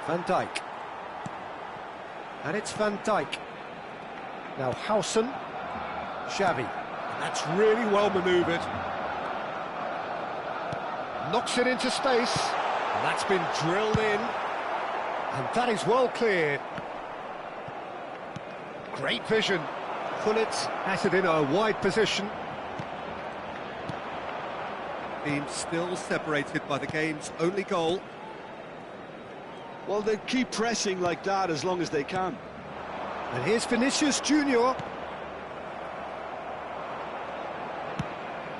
Van Dijk. And it's Van Dijk. Now Howson. Xavi. That's really well manoeuvred. Knocks it into space. And that's been drilled in. And that is well cleared. Great vision. Gullit has it in a wide position. Team still separated by the game's only goal. Well, they keep pressing like that as long as they can. And here's Vinicius Junior.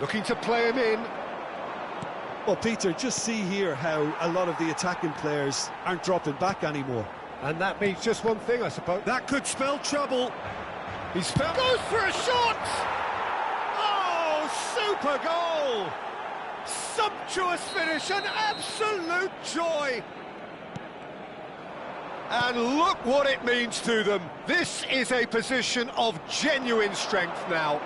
Looking to play him in. Well, Peter, just see here how a lot of the attacking players aren't dropping back anymore. And that means just one thing, I suppose. That could spell trouble. He's found... Goes for a shot! Oh, super goal! Sumptuous finish, an absolute joy! And look what it means to them. This is a position of genuine strength now.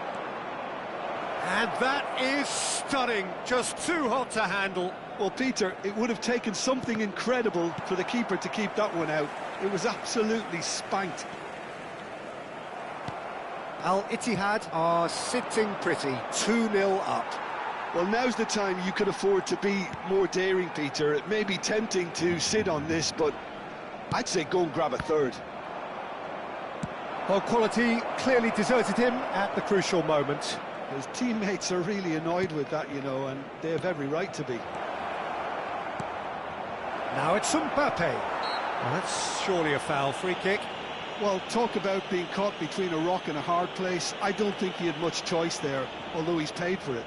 And that is stunning, just too hot to handle. Well, Peter, it would have taken something incredible for the keeper to keep that one out. It was absolutely spanked. Al Ittihad are sitting pretty, 2-0 up. Well, now's the time you could afford to be more daring, Peter. It may be tempting to sit on this, but I'd say go and grab a third. Well, quality clearly deserted him at the crucial moment. His teammates are really annoyed with that, you know, and they have every right to be. Now it's Mbappe. Well, that's surely a foul, free kick. Well, talk about being caught between a rock and a hard place. I don't think he had much choice there, although he's paid for it.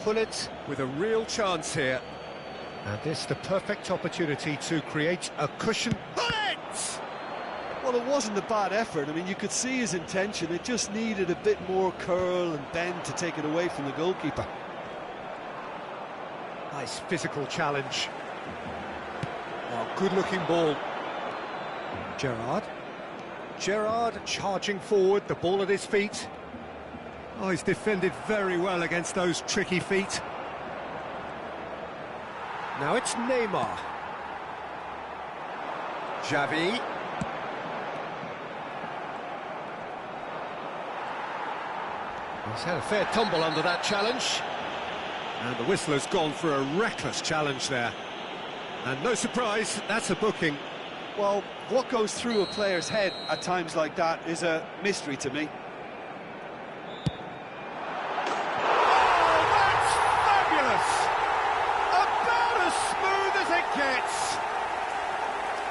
Gullit with a real chance here. And this the perfect opportunity to create a cushion. Gullit! Well, it wasn't a bad effort. I mean, you could see his intention. It just needed a bit more curl and bend to take it away from the goalkeeper. Nice physical challenge. Oh, good-looking ball. Gerrard charging forward, the ball at his feet. Oh, he's defended very well against those tricky feet. Now it's Neymar. Xavi. He's had a fair tumble under that challenge. And the whistler's gone for a reckless challenge there. And no surprise, that's a booking. Well, what goes through a player's head at times like that is a mystery to me. Oh, that's fabulous! About as smooth as it gets.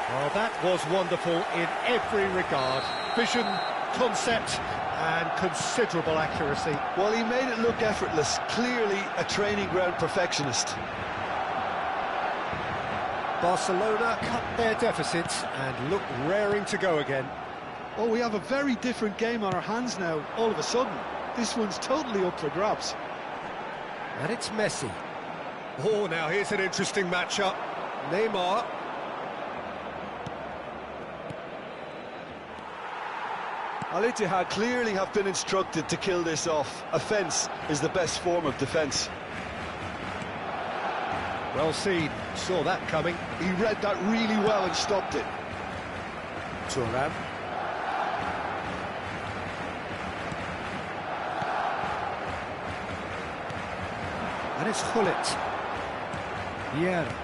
Well, that was wonderful in every regard. Vision, concept, and considerable accuracy. Well, he made it look effortless. Clearly a training ground perfectionist. Barcelona cut their deficit and look raring to go again. Oh, we have a very different game on our hands now, all of a sudden. This one's totally up for grabs. And it's Messi. Oh, now here's an interesting matchup. Neymar. Al Ittihad clearly have been instructed to kill this off. Offence is the best form of defence. Well seen, saw that coming. He read that really well and stopped it. Thuram. And it's Gullit. Vieira.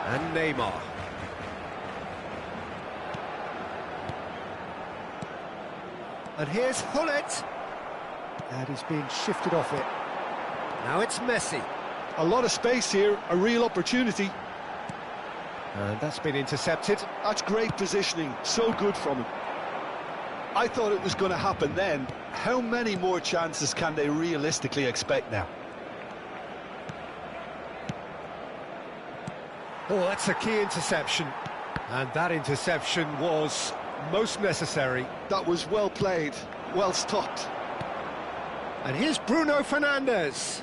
And Neymar. And here's Gullit. And he's being shifted off it. Now it's Messi. A lot of space here, a real opportunity. And that's been intercepted. That's great positioning, so good from him. I thought it was going to happen then. How many more chances can they realistically expect now? Oh, that's a key interception. And that interception was most necessary. That was well played, well stopped. And here's Bruno Fernandes.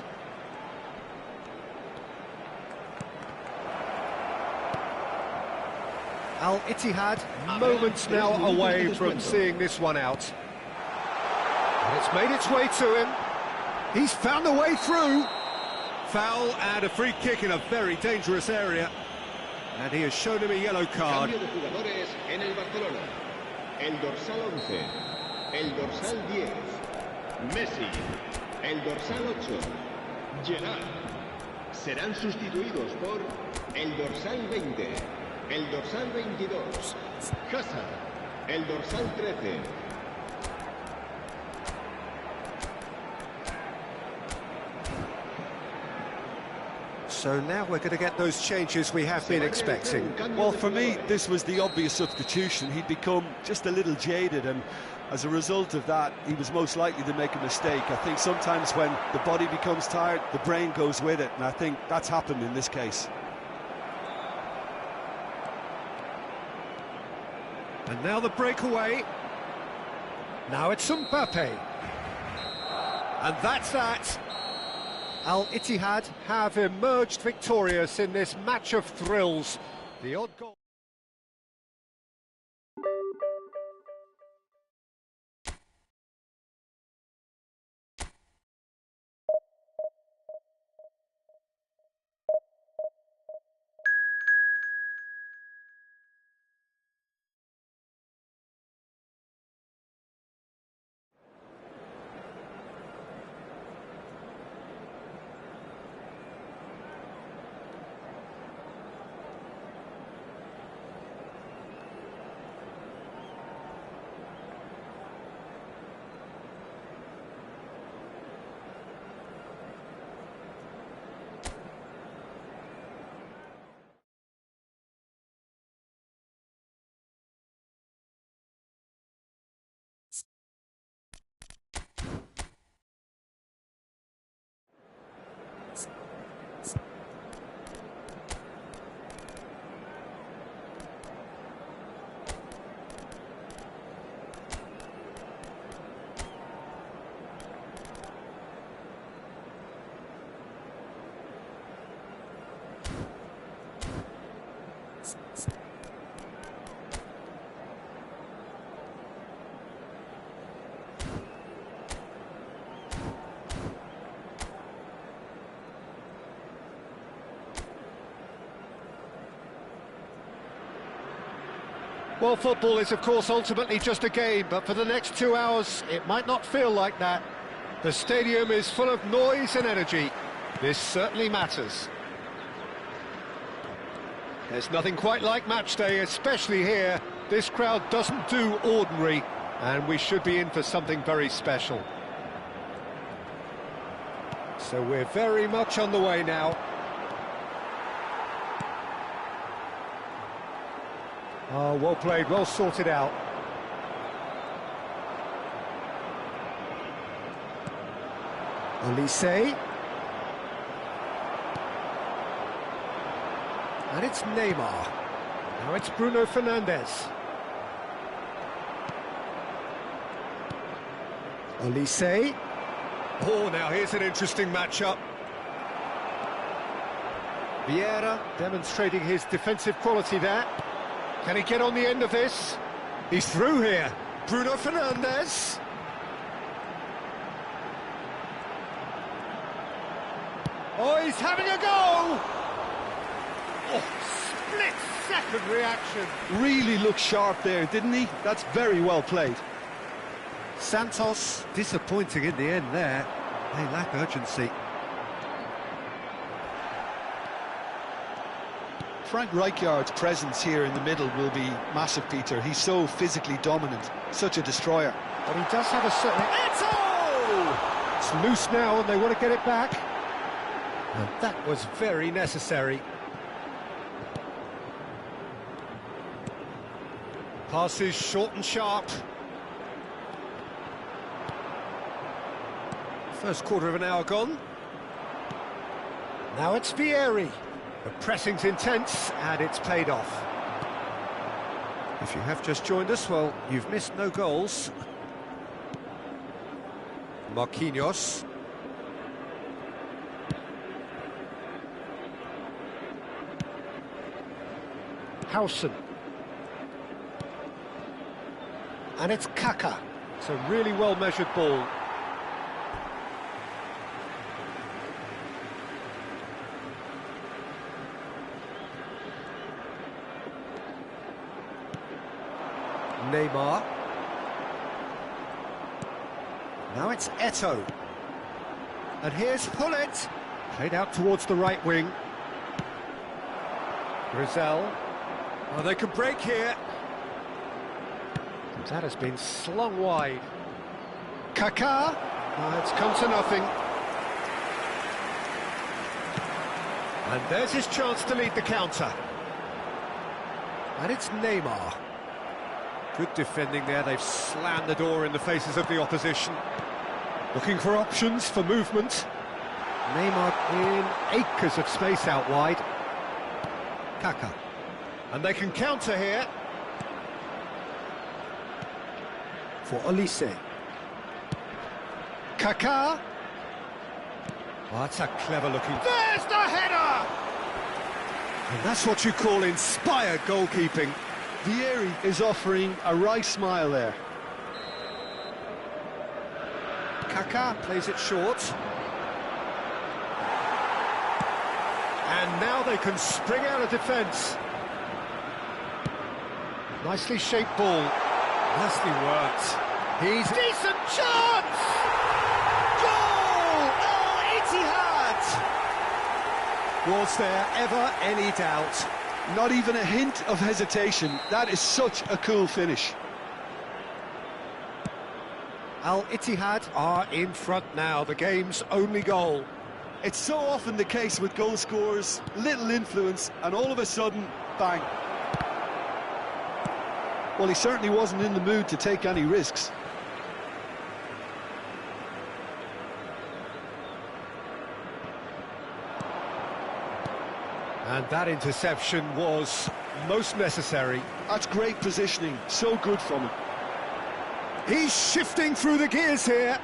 Al Ittihad, moments now away from seeing this one out. And it's made its way to him. He's found a way through. Foul and a free kick in a very dangerous area. And he has shown him a yellow card. Cambio de jugadores en el Barcelona. El dorsal 11, el dorsal 10, Messi, el dorsal 8, Gerard. Serán sustituidos por el dorsal 20, el dorsal 22, Hazard, el dorsal 13. So now we're going to get those changes we have been expecting. Well, for me, this was the obvious substitution. He'd become just a little jaded, and as a result of that, he was most likely to make a mistake. I think sometimes when the body becomes tired, the brain goes with it, and I think that's happened in this case. And now the breakaway. Now it's Mbappe. And that's that. Al Ittihad have emerged victorious in this match of thrills. The odd goal. Well, football is, of course, ultimately just a game, but for the next 2 hours, it might not feel like that. The stadium is full of noise and energy. This certainly matters. There's nothing quite like match day, especially here. This crowd doesn't do ordinary, and we should be in for something very special. So we're very much on the way now. Oh, well played, well sorted out. Olise. And it's Neymar. Now it's Bruno Fernandes. Olise. Oh, now here's an interesting matchup. Vieira demonstrating his defensive quality there. Can he get on the end of this? He's through here. Bruno Fernandes. Oh, he's having a go! Oh, split-second reaction. Really looked sharp there, didn't he? That's very well played. Santos disappointing in the end there. They lack urgency. Frank Rijkaard's presence here in the middle will be massive, Peter. He's so physically dominant, such a destroyer. But he does have a certain... Eto'o! It's loose now and they want to get it back. And that was very necessary. Passes short and sharp. First quarter of an hour gone. Now it's Vieri. The pressing's intense, and it's paid off. If you have just joined us, well, you've missed no goals. Marquinhos. Howson. And it's Kaka. It's a really well-measured ball. Neymar. Now it's Eto'o. And here's Hullet. Played out towards the right wing. Grizel. Oh, they could break here. That has been slung wide. Kaká. It's come to nothing. And there's his chance to lead the counter. And it's Neymar. Good defending there. They've slammed the door in the faces of the opposition. Looking for options for movement. Neymar in acres of space out wide. Kaká. And they can counter here. For Olise. Kaká. Oh, that's a clever looking... There's the header! And that's what you call inspired goalkeeping. Vieri is offering a right smile there. Kaká plays it short. And now they can spring out of defence. Nicely shaped ball. Nicely worked. He's... Decent chance! Goal! Al-Ittihad! Was there ever any doubt? Not even a hint of hesitation. That is such a cool finish. Al-Ittihad are in front now, the game's only goal. It's so often the case with goal scorers, little influence, and all of a sudden, bang. Well, he certainly wasn't in the mood to take any risks. And that interception was most necessary. That's great positioning, so good from him. He's shifting through the gears here.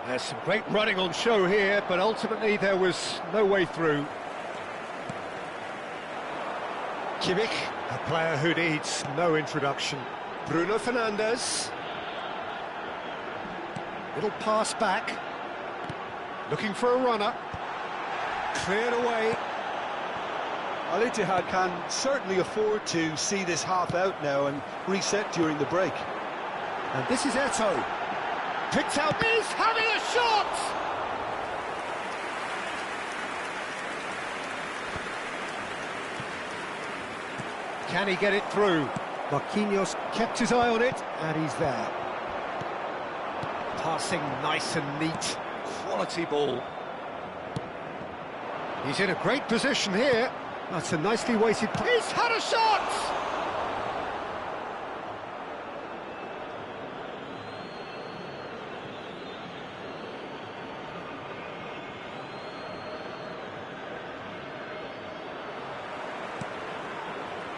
There's some great running on show here, but ultimately there was no way through. Kimmich, a player who needs no introduction. Bruno Fernandes. Little pass back. Looking for a runner. Cleared away. Al-Ittihad can certainly afford to see this half out now and reset during the break. And this is Eto'o. Picked out. He's having a shot! Can he get it through? Marquinhos kept his eye on it, and he's there. Passing nice and neat. Quality ball. He's in a great position here. That's a nicely weighted... He's had a shot!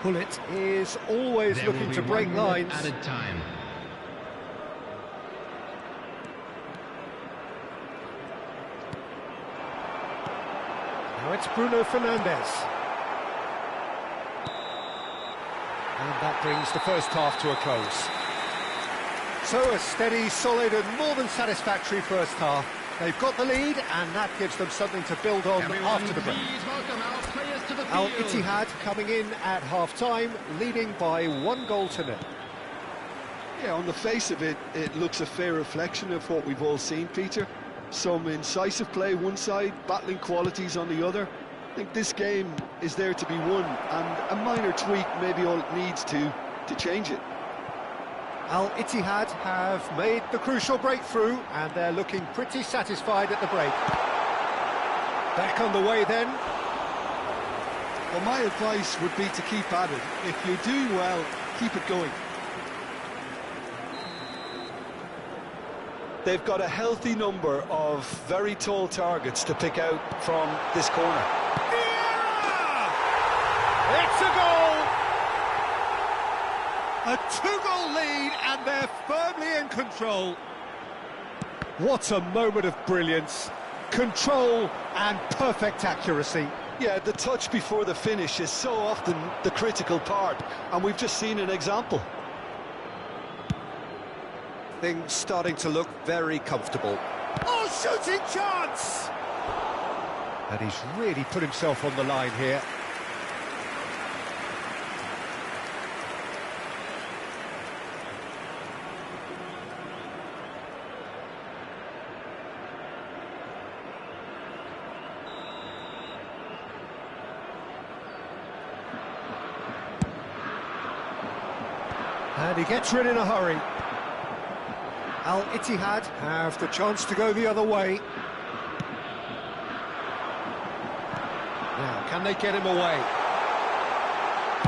Hullet is always looking to break lines. Added time. Now it's Bruno Fernandes. And that brings the first half to a close. So a steady, solid and more than satisfactory first half. They've got the lead and that gives them something to build on after the break. Al-Ittihad coming in at half-time, leading by 1-0. Yeah, on the face of it, it looks a fair reflection of what we've all seen, Peter. Some incisive play one side, battling qualities on the other. I think this game is there to be won, and a minor tweak may be all it needs to change it. Al-Ittihad have made the crucial breakthrough, and they're looking pretty satisfied at the break. Back on the way then. Well, my advice would be to keep at it. If you're doing well, keep it going. They've got a healthy number of very tall targets to pick out from this corner. It's a goal! A 2-goal lead and they're firmly in control. What a moment of brilliance. Control and perfect accuracy. Yeah, the touch before the finish is so often the critical part, and we've just seen an example. Things starting to look very comfortable. Oh, shooting chance! And he's really put himself on the line here. And he gets rid in a hurry. Al Ittihad have the chance to go the other way. Now, can they get him away?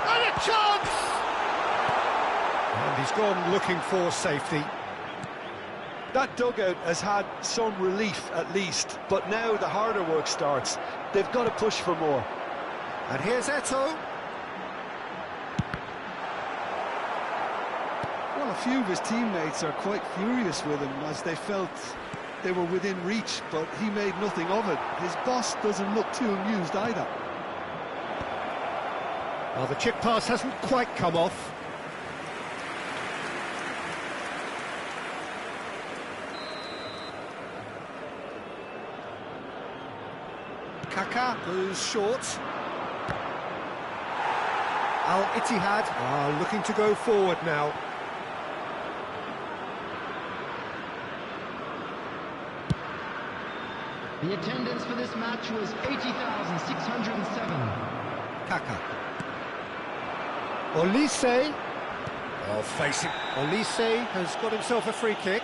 And a chance! And he's gone looking for safety. That dugout has had some relief at least, but now the harder work starts. They've got to push for more. And here's Eto'o. Well, a few of his teammates are quite furious with him as they felt they were within reach, but he made nothing of it. His boss doesn't look too amused either. Well, the chip pass hasn't quite come off. Kaka goes short. Al Ittihad are looking to go forward now. The attendance for this match was 80,607. Kaka. Olise. Oh, facing. Olise has got himself a free kick.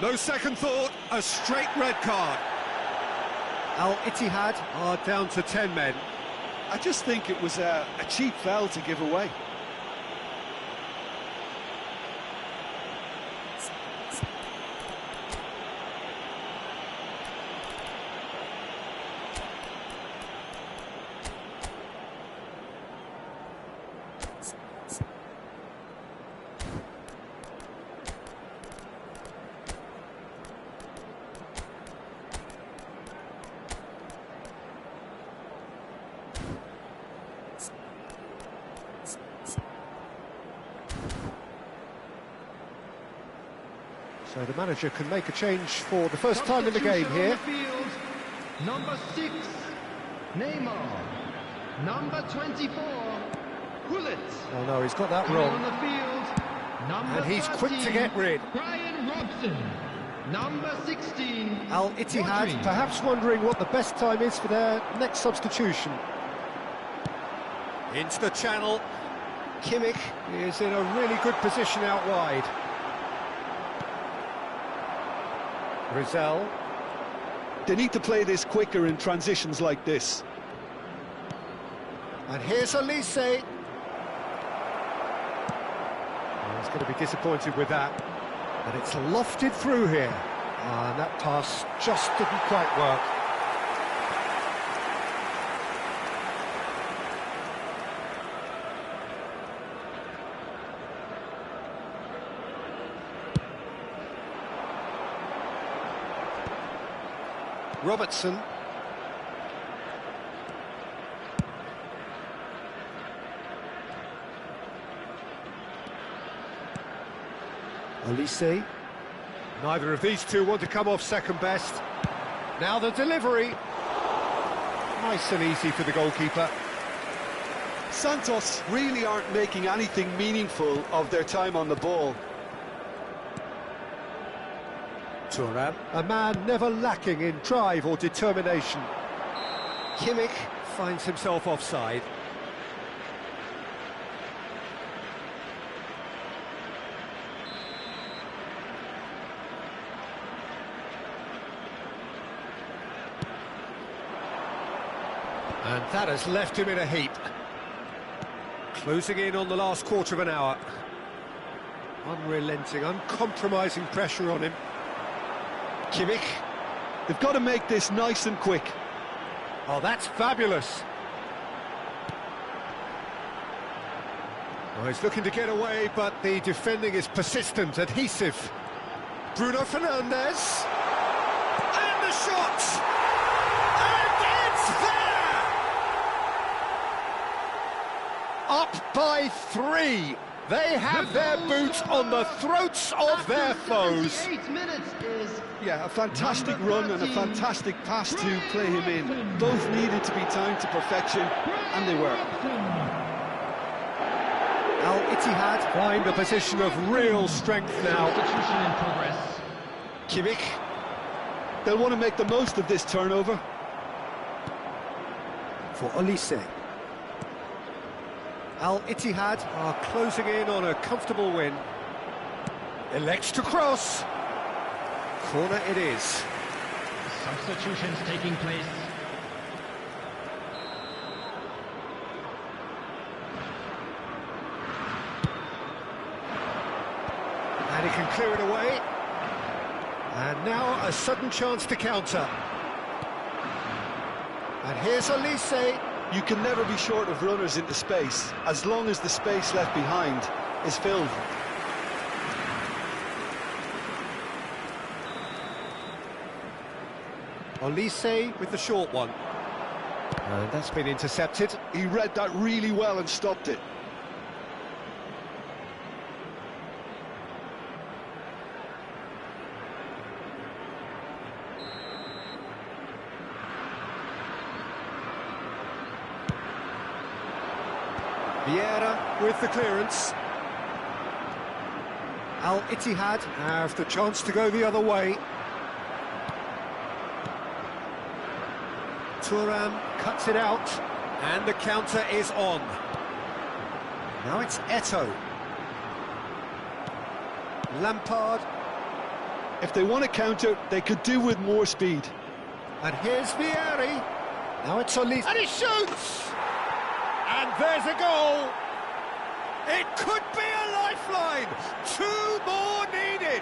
No second thought, a straight red card. Al Ittihad are down to 10 men. I just think it was a cheap foul to give away. So the manager can make a change for the first time in the game here. Field, number 6, Neymar. Number 24, Gullit. Oh no, he's got that On wrong. the field, number And he's quick to 13, get rid. Brian Robson. Number 16, Al Ittihad Rodri. perhaps wondering what the best time is for their next substitution. Into the channel. Kimmich is in a really good position out wide. Rizal. They need to play this quicker in transitions like this. And here's Olise. Oh, he's going to be disappointed with that. And it's lofted through here. And that pass just didn't quite work. Robertson. Olise. Neither of these two want to come off second best. Now the delivery. Nice and easy for the goalkeeper. Santos really aren't making anything meaningful of their time on the ball. Thuram, a man never lacking in drive or determination. Kimmich finds himself offside. And that has left him in a heap. Closing in on the last quarter of an hour. Unrelenting, uncompromising pressure on him. Kimmich. They've got to make this nice and quick. Oh, that's fabulous. Oh, he's looking to get away, but the defending is persistent, adhesive. Bruno Fernandes. And the shot! And it's there! Up by 3. They have their boots on the throats of their foes. 8 minutes is Yeah, a fantastic run and a fantastic pass to play him in. Both needed to be timed to perfection, and they were. Al Ittihad find a position of real strength now. substitution in progress. Kimmich They'll want to make the most of this turnover. for Olise. Al Ittihad are closing in on a comfortable win. Elects to cross. Corner it is. Substitutions taking place. And he can clear it away. And now a sudden chance to counter. And here's Elise. You can never be short of runners into space, as long as the space left behind is filled. Elise with the short one. And that's been intercepted. He read that really well and stopped it. Vieira with the clearance. Al Ittihad have the chance to go the other way. Thuram cuts it out, and the counter is on. Now it's Eto'o. Lampard. If they want to counter, they could do with more speed. And here's Vieri. Now it's Olise. And he shoots! And there's a goal! It could be a lifeline! 2 more needed!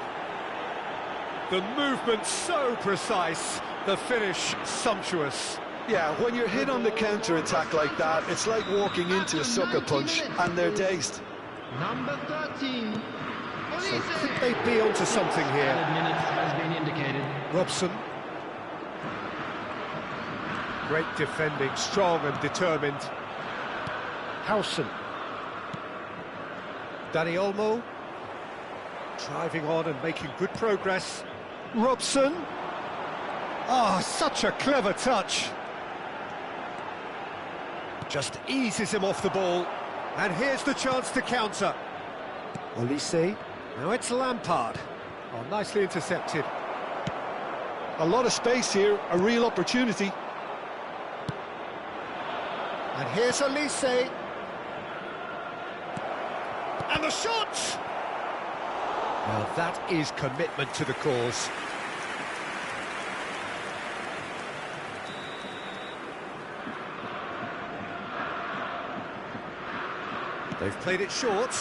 The movement so precise, the finish sumptuous. Yeah, when you're hit on the counter-attack like that, it's like walking into a sucker punch, and they're dazed. Number 13. So could they be onto something here? Added minutes has been indicated. Robson. Great defending, strong and determined. Howson. Dani Olmo. Driving on and making good progress. Robson. Oh, such a clever touch. Just eases him off the ball. And here's the chance to counter. Olise. Now it's Lampard. Oh, nicely intercepted. A lot of space here, a real opportunity. And here's Olise. And the shot! Well, that is commitment to the cause. They've played it short.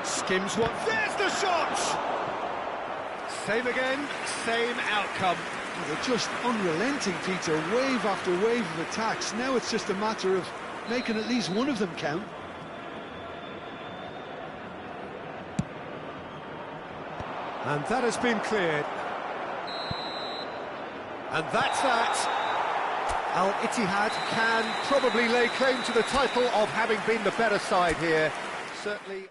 Skims one. There's the shot! Same again, same outcome. They're just unrelenting, Peter. Wave after wave of attacks. Now it's just a matter of making at least one of them count. And that has been cleared. And that's that. Al Ittihad can probably lay claim to the title of having been the better side here. Certainly.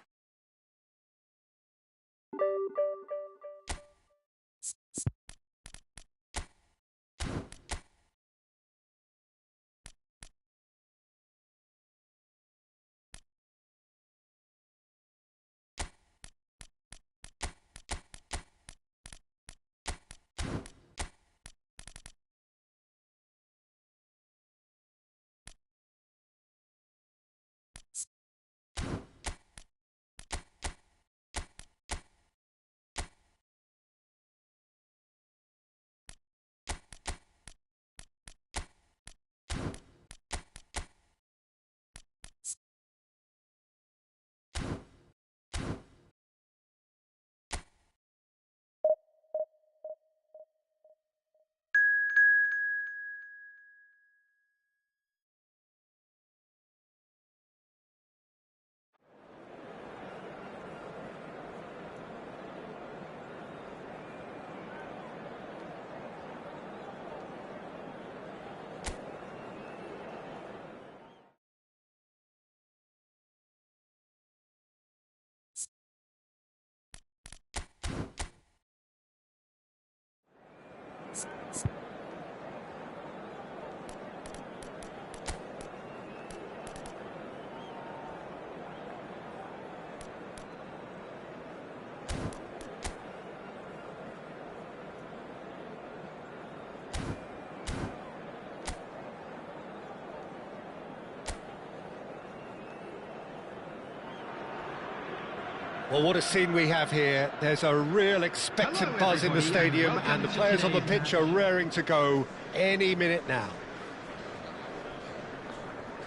Well, what a scene we have here. There's a real expectant buzz in the stadium, and the players on the pitch are raring to go any minute now.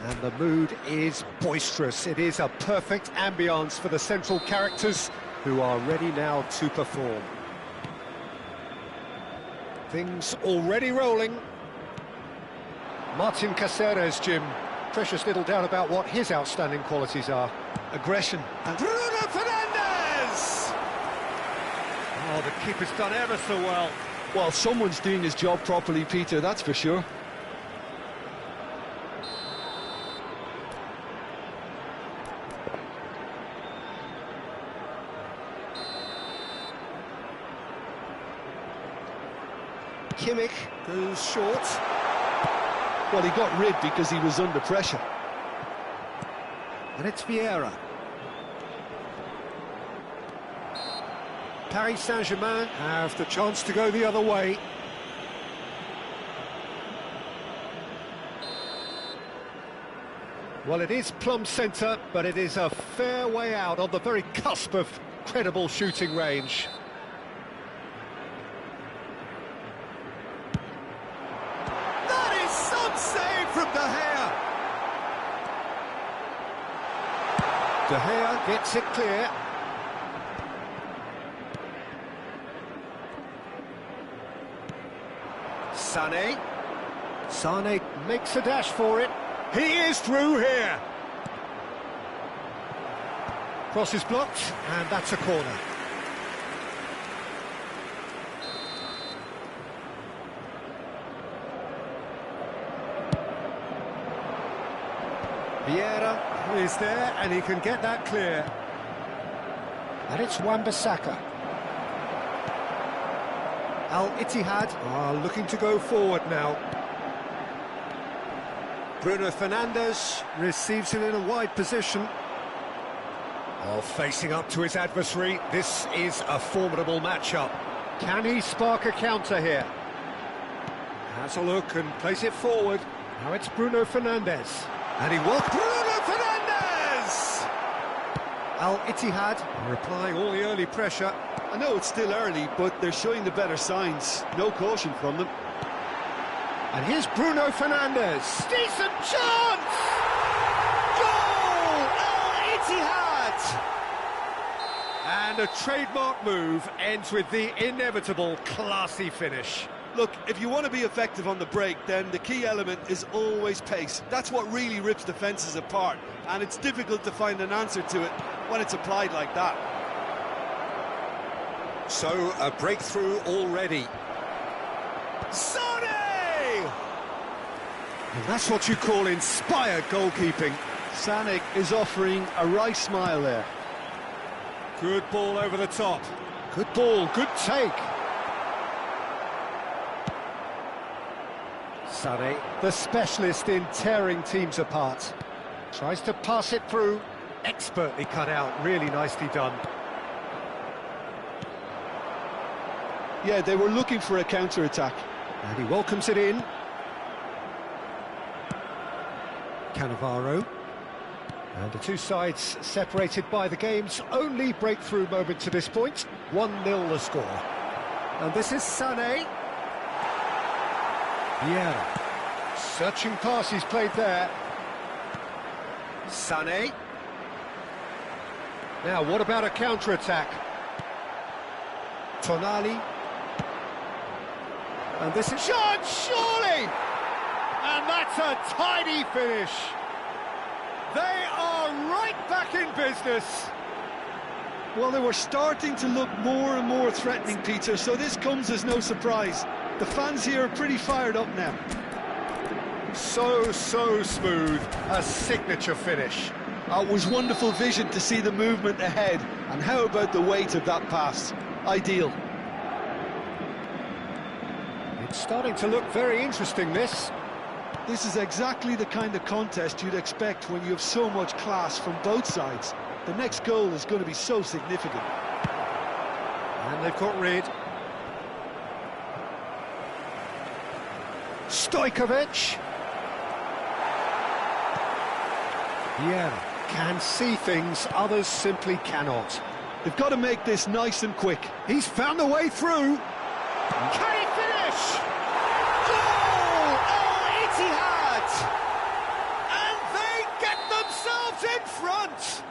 And the mood is boisterous. It is a perfect ambience for the central characters, who are ready now to perform. Things already rolling. Martin Caceres, Jim. Precious little doubt about what his outstanding qualities are. Aggression. And Bruno Fernandes! Oh, the keeper's done ever so well. well, someone's doing his job properly, Peter, that's for sure. Kimmich goes short. Well, he got rid because he was under pressure. And it's Vieira. Paris Saint-Germain have the chance to go the other way. Well, it is plumb centre, but it is a fair way out on the very cusp of credible shooting range. That is some save from De Gea. De Gea gets it clear. Sane makes a dash for it. He is through here. Cross is blocked, and that's a corner. Vieira is there, and he can get that clear. And it's Wan-Bissaka. Al-Ittihad are looking to go forward now. Bruno Fernandes receives it in a wide position. Oh, facing up to his adversary, this is a formidable matchup. Can he spark a counter here? Has a look and plays it forward. Now it's Bruno Fernandes. And he will... Bruno Fernandes! Al-Ittihad are applying all the early pressure. I know it's still early, but they're showing the better signs. No caution from them. And here's Bruno Fernandes. Decent chance! Goal! Al-Ittihad! And a trademark move ends with the inevitable classy finish. Look, if you want to be effective on the break, then the key element is always pace. That's what really rips defences apart, and it's difficult to find an answer to it when it's applied like that. So, a breakthrough already. Sane! And that's what you call inspired goalkeeping. Sané is offering a right smile there. Good ball over the top. Good ball, good take. Sane, the specialist in tearing teams apart. Tries to pass it through. Expertly cut out, really nicely done. Yeah, they were looking for a counter-attack. And he welcomes it in. Cannavaro. And the two sides separated by the game's only breakthrough moment to this point. 1-0 the score. And this is Sané. Vieira. Searching pass he's played there. Sané. Now, what about a counter-attack? Tonali. And this is shot, surely! And that's a tidy finish. They are right back in business. Well, they were starting to look more and more threatening, Peter, so this comes as no surprise. The fans here are pretty fired up now. So smooth, a signature finish. It was wonderful vision to see the movement ahead, and how about the weight of that pass? Ideal. It's starting to look very interesting, this. This is exactly the kind of contest you'd expect when you have so much class from both sides. The next goal is going to be so significant. And they've got rid. Stojkovic. Vieira can see things others simply cannot. They've got to make this nice and quick. He's found a way through. Can he finish? Goal! Al-Ittihad! And they get themselves in front!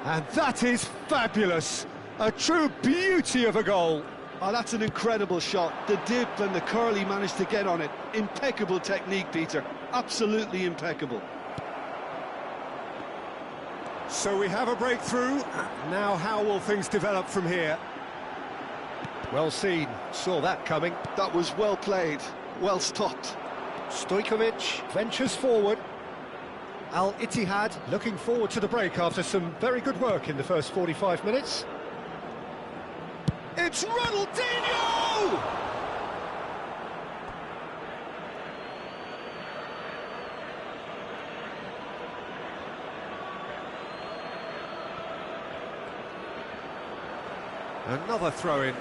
And that is fabulous. A true beauty of a goal. Oh, that's an incredible shot. The dip and the curl he managed to get on it. Impeccable technique, Peter. Absolutely impeccable. So we have a breakthrough. Now how will things develop from here? Well seen. Saw that coming. That was well played. Well stopped. Stojkovic ventures forward. Al-Ittihad looking forward to the break after some very good work in the first 45 minutes. It's Ronaldinho! Another throw-in.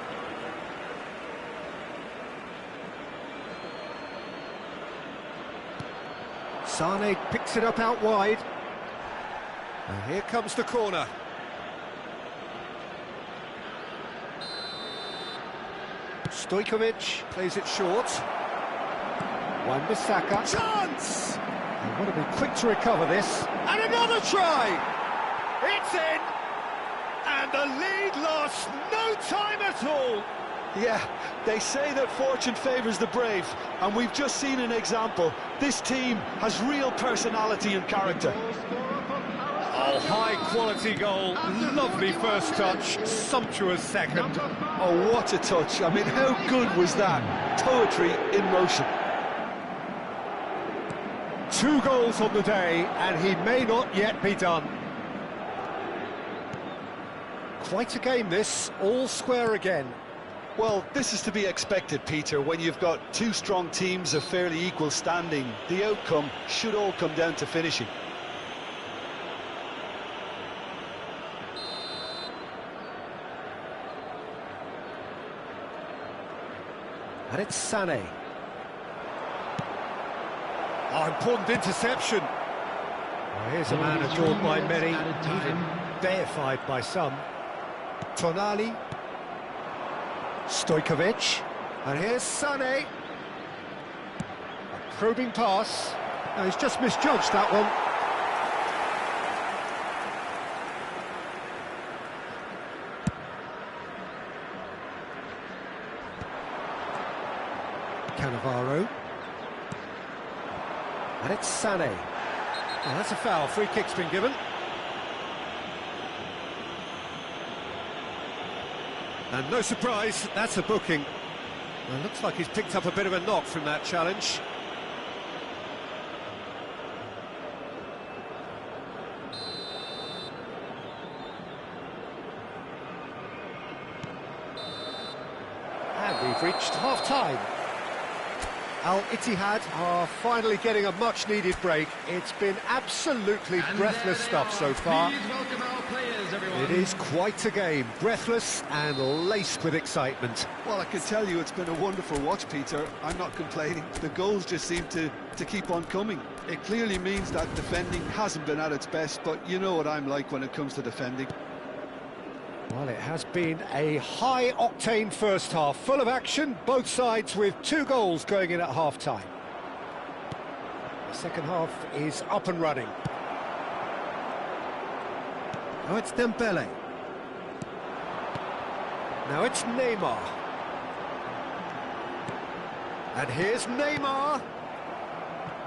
Sane picks it up out wide. And here comes the corner. Stojkovic plays it short. Wan-Bissaka. Chance! They want to be quick to recover this. And another try! It's in! And the lead lost no time at all! Yeah, they say that fortune favours the brave, and we've just seen an example. This team has real personality and character. Oh, high-quality goal, lovely first touch, sumptuous second. Oh, what a touch. I mean, how good was that? Poetry in motion. 2 goals on the day, and he may not yet be done. Quite a game this, all square again. Well, this is to be expected, Peter, when you've got 2 strong teams of fairly equal standing. The outcome should all come down to finishing. And it's Sane. Oh, important interception. Well, here's a man adored by many, even deified by some. Tonali. Stojkovic. And here's Sane. A probing pass. No, he's just misjudged that one. Cannavaro. And it's Sane. Well, that's a foul. Free kick's been given. And no surprise, that's a booking. Well, looks like he's picked up a bit of a knock from that challenge. And we've reached half-time. Al-Ittihad are finally getting a much-needed break. It's been absolutely breathless stuff so far. Please welcome our players, everyone. It is quite a game, breathless and laced with excitement. Well, I can tell you it's been a wonderful watch, Peter. I'm not complaining. The goals just seem to keep on coming. It clearly means that defending hasn't been at its best, but you know what I'm like when it comes to defending. Well, it has been a high-octane first half, full of action, both sides with 2 goals going in at half-time. The second half is up and running. Now it's Dembele. Now it's Neymar. And here's Neymar.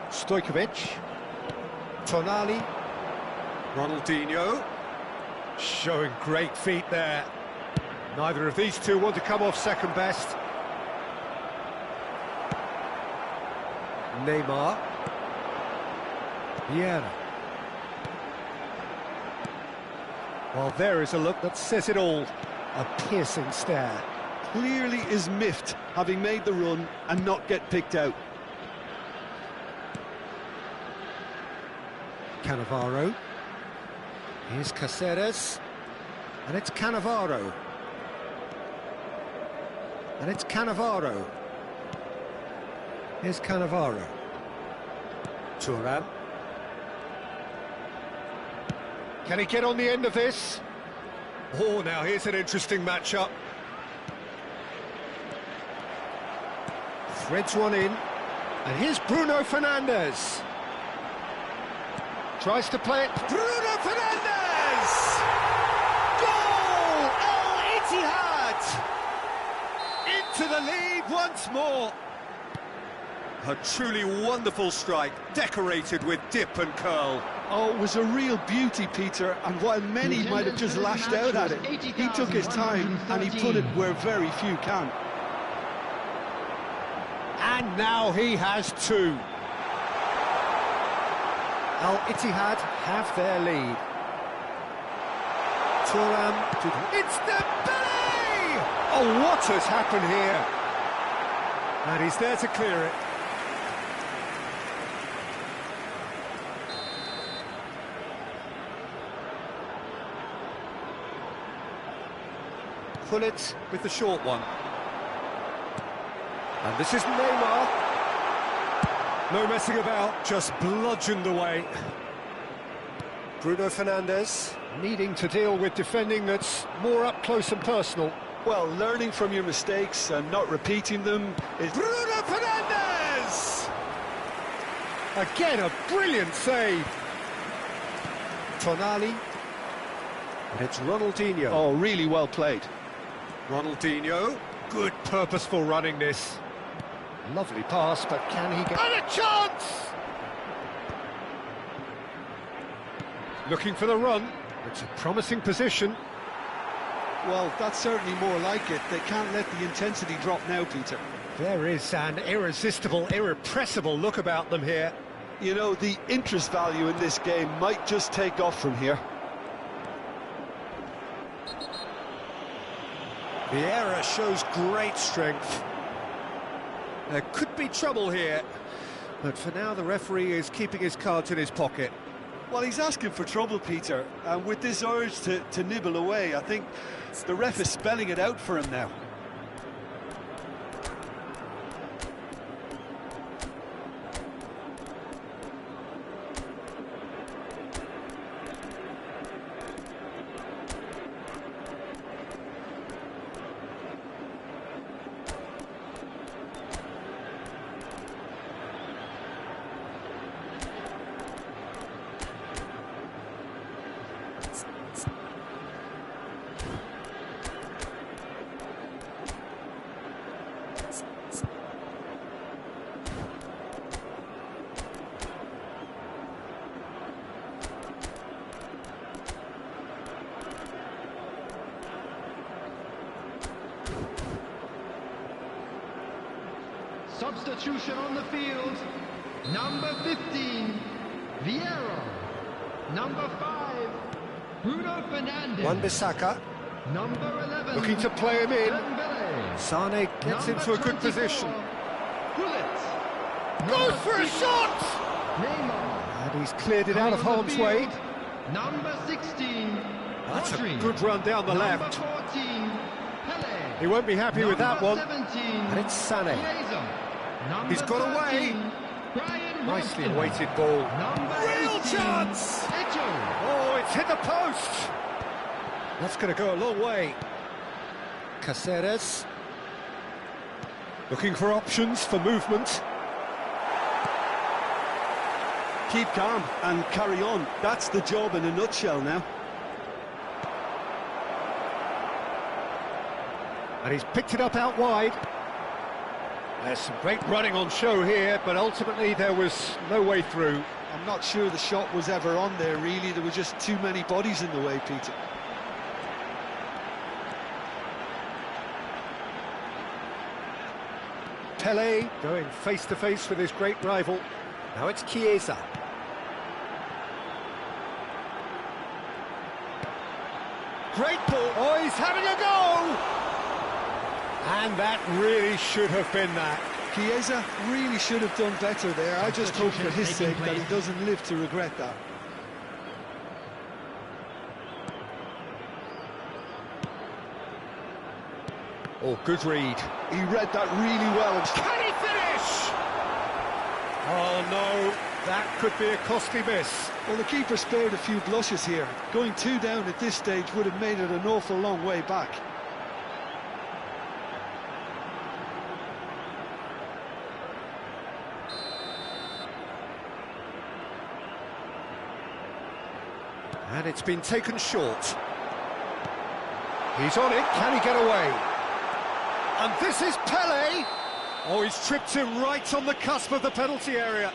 Stojkovic. Tonali. Ronaldinho. Showing great feet there. Neither of these two want to come off second best. Neymar. Vieira. Well, there is a look that says it all. A piercing stare. Clearly is miffed, having made the run and not get picked out. Cannavaro. Here's Caceres. And it's Cannavaro. And it's Cannavaro. Here's Cannavaro. Thuram. Can he get on the end of this? Oh, now here's an interesting matchup. Threads one in, and here's Bruno Fernandes. Tries to play it. Bruno Fernandes! Goal! Al-Ittihad! Into the lead once more. A truly wonderful strike, decorated with dip and curl. Oh, it was a real beauty, Peter, and while many might have just lashed out at it, he took his time and he put it where very few can. And now he has two. Al-Ittihad have their lead. Thuram, it's Dembele! Oh, what has happened here? And he's there to clear it. Gullit with the short one. And this is Neymar. No messing about, just bludgeoned away. Bruno Fernandes needing to deal with defending that's more up close and personal. Well, learning from your mistakes and not repeating them is... Bruno Fernandes! Again, a brilliant save. Tonali. And it's Ronaldinho. Oh, really well played. Ronaldinho, good purposeful running this. Lovely pass, but can he get... And a chance! Looking for the run. It's a promising position. Well, that's certainly more like it. They can't let the intensity drop now, Peter. There is an irresistible, irrepressible look about them here. You know, the interest value in this game might just take off from here. Vieira shows great strength. There could be trouble here, but for now the referee is keeping his cards in his pocket. Well, he's asking for trouble, Peter, and with this urge to nibble away, I think the ref is spelling it out for him now. Substitution on the field. Number 15, Vieira. Number 5, Bruno Fernandes. Wan-Bissaka Number 11, looking to play him in. Dembele. Sane gets into a good position. Gullit. Goes for a shot! Neymar. And he's cleared it out of Coming on the harm's way. field, Number 16, That's a Rodri. good run down the Number left. 14, Pele. He won't be happy with that one. 17, And it's Sané. Chiesa. Number He's got away. 13, Brian Nicely Robson. weighted ball. Number Real 18, chance! Eto. Oh, it's hit the post! That's going to go a long way. Caceres. Looking for options for movement. Keep calm and carry on. That's the job in a nutshell now. And he's picked it up out wide. There's some great running on show here, but ultimately there was no way through. I'm not sure the shot was ever on there, really. There were just too many bodies in the way, Peter. Pele going face-to-face with his great rival. Now it's Chiesa. Great ball. Oh, he's having a go! And that really should have been that. Chiesa really should have done better there. I just hope for his sake that he doesn't live to regret that. Oh, good read. He read that really well. Can he finish? Oh, no. That could be a costly miss. Well, the keeper spared a few blushes here. Going 2 down at this stage would have made it an awful long way back. And it's been taken short. He's on it, can he get away? And this is Pele! Oh, he's tripped him right on the cusp of the penalty area.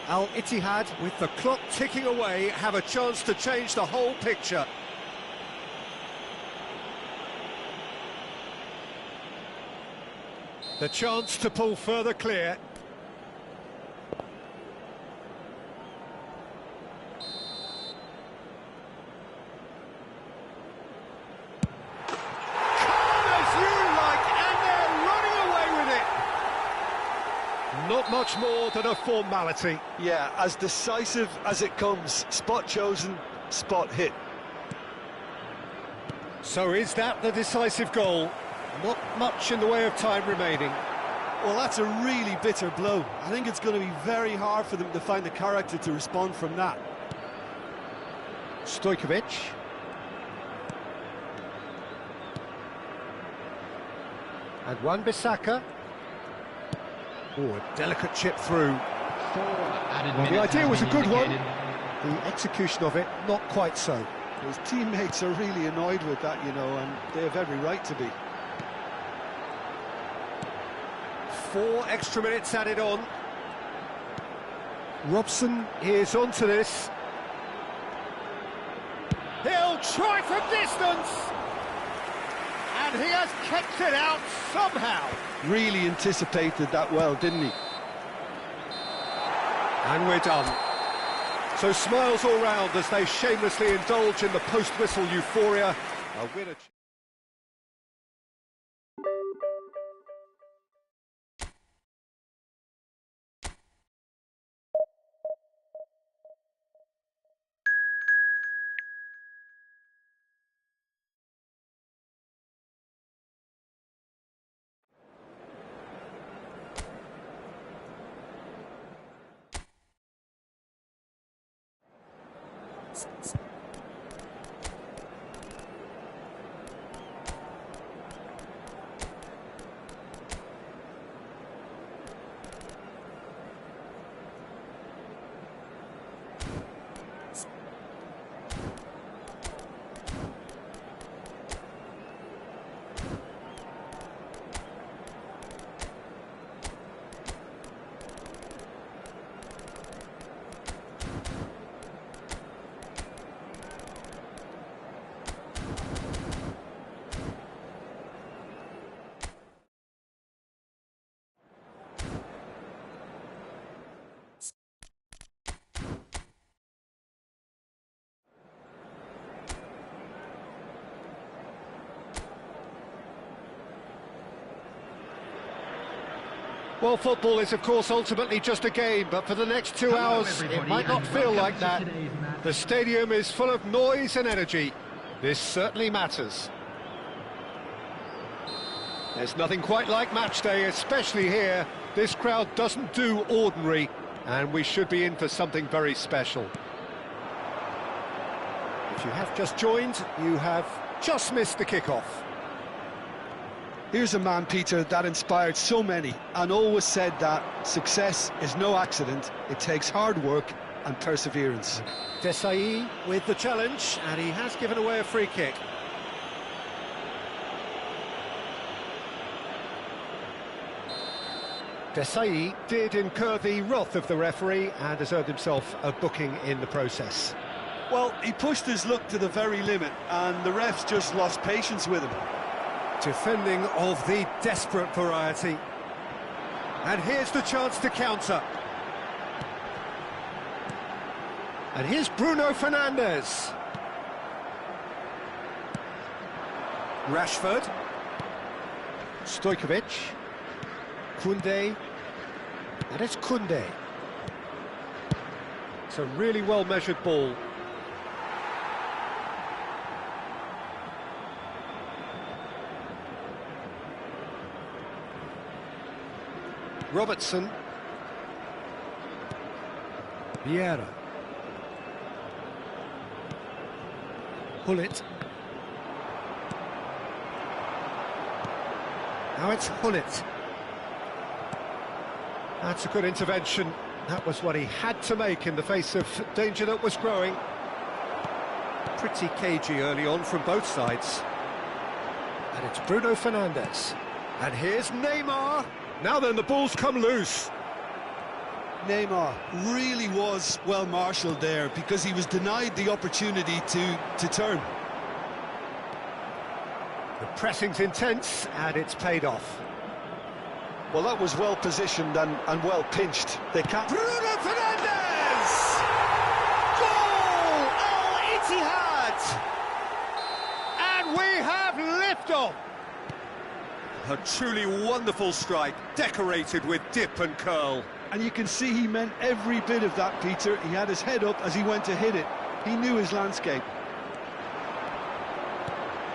Al Ittihad, with the clock ticking away, have a chance to change the whole picture. The chance to pull further clear. Not much more than a formality. Yeah, as decisive as it comes. Spot chosen, spot hit. So is that the decisive goal? Not much in the way of time remaining. Well, that's a really bitter blow. I think it's going to be very hard for them to find the character to respond from that. Stojkovic. And Wan-Bissaka. Oh, a delicate chip through. Well, the idea was a good one. The execution of it, not quite so. His teammates are really annoyed with that, you know, and they have every right to be. 4 extra minutes added on. Robson is onto this. He'll try from distance! And he has kept it out somehow. Really anticipated that well, didn't he? And we're done. So smiles all round as they shamelessly indulge in the post-whistle euphoria. A winner. Well, football is, of course, ultimately just a game, but for the next 2 hours, it might not feel like that. The stadium is full of noise and energy. This certainly matters. There's nothing quite like match day, especially here. This crowd doesn't do ordinary, and we should be in for something very special. If you have just joined, you have just missed the kickoff. Here's a man, Peter, that inspired so many and always said that success is no accident. It takes hard work and perseverance. Desai with the challenge, and he has given away a free kick. Desai did incur the wrath of the referee and has earned himself a booking in the process. Well, he pushed his luck to the very limit, and the refs just lost patience with him. Defending of the desperate variety. And here's the chance to counter. And here's Bruno Fernandes. Rashford. Stojkovic. Koundé. And it's Koundé. It's a really well-measured ball. Robertson. Vieira. Hullet. Now it's Hullet. That's a good intervention. That was what he had to make in the face of danger that was growing. Pretty cagey early on from both sides. And it's Bruno Fernandes. And here's Neymar. Now then, the ball's come loose. Neymar really was well marshalled there because he was denied the opportunity to turn. The pressing's intense, and it's paid off. Well, that was well positioned and well pinched. They can't... Bruno Fernandes! Goal! Al-Ittihad! And we have liftoff! A truly wonderful strike, decorated with dip and curl. And you can see he meant every bit of that, Peter. He had his head up as he went to hit it. He knew his landscape.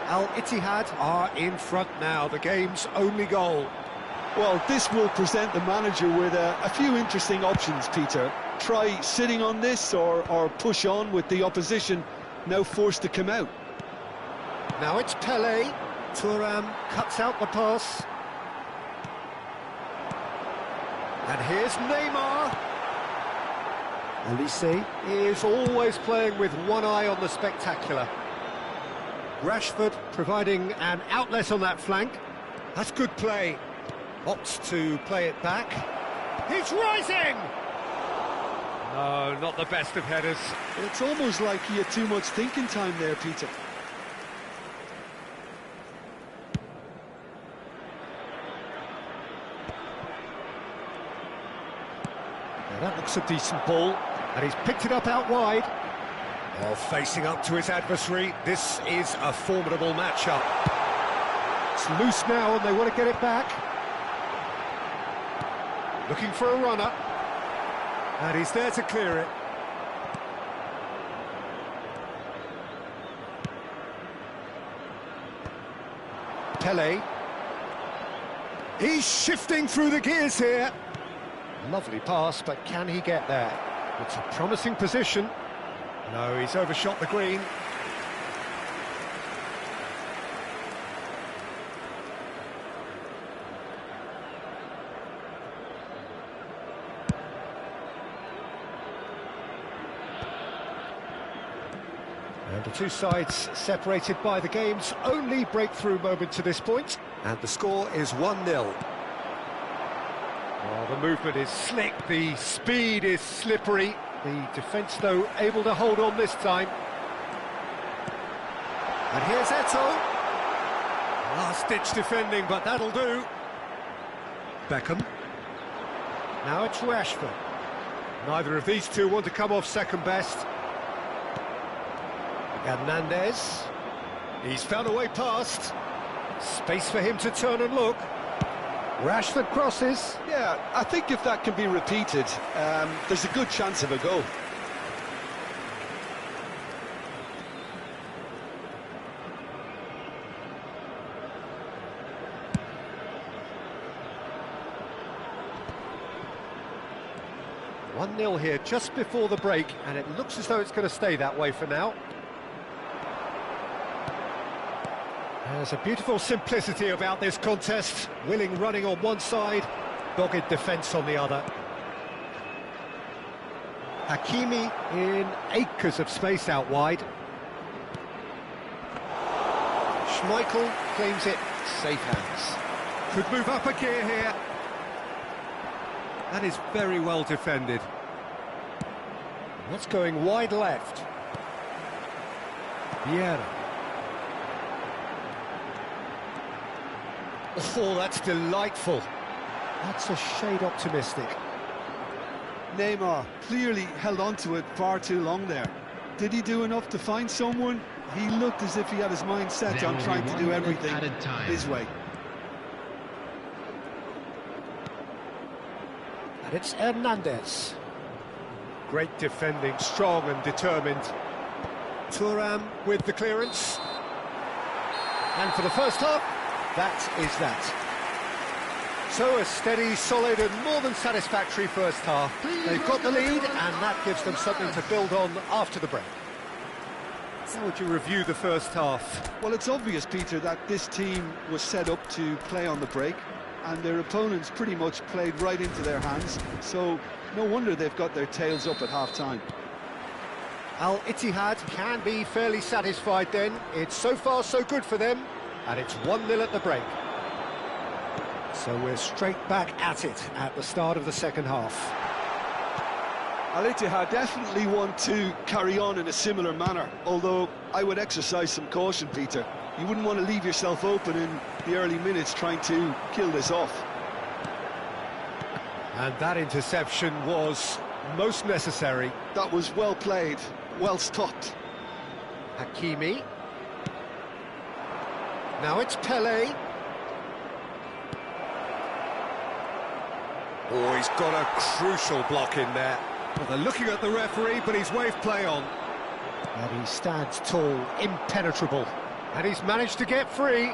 Al-Ittihad are in front now, the game's only goal. Well, this will present the manager with a few interesting options, Peter. Try sitting on this or push on with the opposition now forced to come out. Now it's Pelé. Thuram cuts out the pass. And here's Neymar. Olise is always playing with one eye on the spectacular. Rashford providing an outlet on that flank. That's good play. Opts to play it back. He's rising! No, not the best of headers. It's almost like he had too much thinking time there, Peter. Now that looks a decent ball, and he's picked it up out wide. Well, facing up to his adversary, this is a formidable matchup. It's loose now, and they want to get it back. Looking for a runner. And he's there to clear it. Pelé. He's shifting through the gears here. Lovely pass, but can he get there? It's a promising position. No, he's overshot the green. And the two sides separated by the game's only breakthrough moment to this point. And the score is 1-0. Well, the movement is slick, the speed is slippery. The defence, though, able to hold on this time. And here's Eto'o. Last-ditch defending, but that'll do. Beckham. Now it's Rashford. Neither of these two want to come off second best. Hernandez. He's found a way past. Space for him to turn and look. Rashford crosses. Yeah, I think if that can be repeated, there's a good chance of a goal. One 0 here just before the break, and it looks as though it's going to stay that way for now. There's a beautiful simplicity about this contest. Willing running on one side, dogged defence on the other. Hakimi in acres of space out wide. Schmeichel claims it, safe hands. Could move up a gear here. That is very well defended. That's going wide left. Vieira. Oh, that's delightful. That's a shade optimistic. Neymar clearly held on to it far too long there. Did he do enough to find someone? He looked as if he had his mind set on trying to do everything his way. And it's Hernandez. Great defending, strong and determined. Thuram with the clearance. And for the first half, that is that. So a steady, solid and more than satisfactory first half. They've got the lead and that gives them something to build on after the break. How would you review the first half? Well, it's obvious, Peter, that this team was set up to play on the break, and their opponents pretty much played right into their hands, so no wonder they've got their tails up at half-time. Al Ittihad can be fairly satisfied then. It's so far so good for them, and it's 1-0 at the break. So we're straight back at it at the start of the second half. Al Ittihad definitely want to carry on in a similar manner, although I would exercise some caution, Peter. You wouldn't want to leave yourself open in the early minutes trying to kill this off. And that interception was most necessary. That was well played, well stopped. Hakimi. Now it's Pele. Oh, he's got a crucial block in there. Well, they're looking at the referee, but he's waved play on. And he stands tall, impenetrable. And he's managed to get free.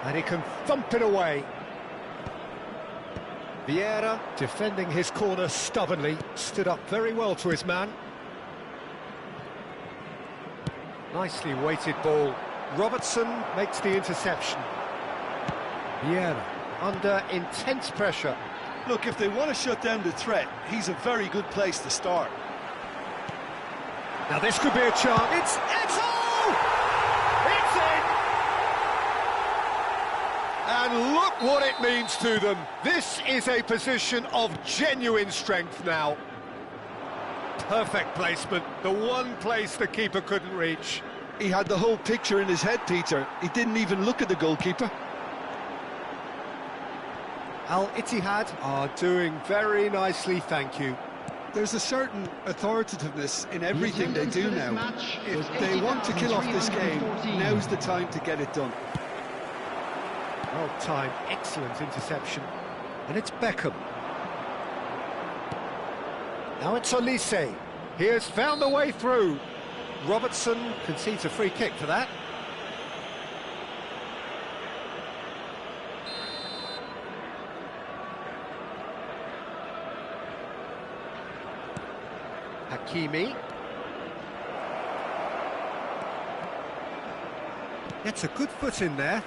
And he can thump it away. Vieira, defending his corner stubbornly, stood up very well to his man. Nicely weighted ball. Robertson makes the interception. Vieira, under intense pressure. Look, if they want to shut down the threat, he's a very good place to start. Now this could be a chance. It's Eto! It's in! And look what it means to them. This is a position of genuine strength now. Perfect placement, the one place the keeper couldn't reach. He had the whole picture in his head, Peter. He didn't even look at the goalkeeper. Al Ittihad are doing very nicely, thank you. There's a certain authoritativeness in everything they do now. If they want to kill off this game, now's the time to get it done. Well timed, excellent interception. And it's Beckham. Now it's Olise. He has found the way through. Robertson concedes a free kick for that. Hakimi. Gets a good foot in there.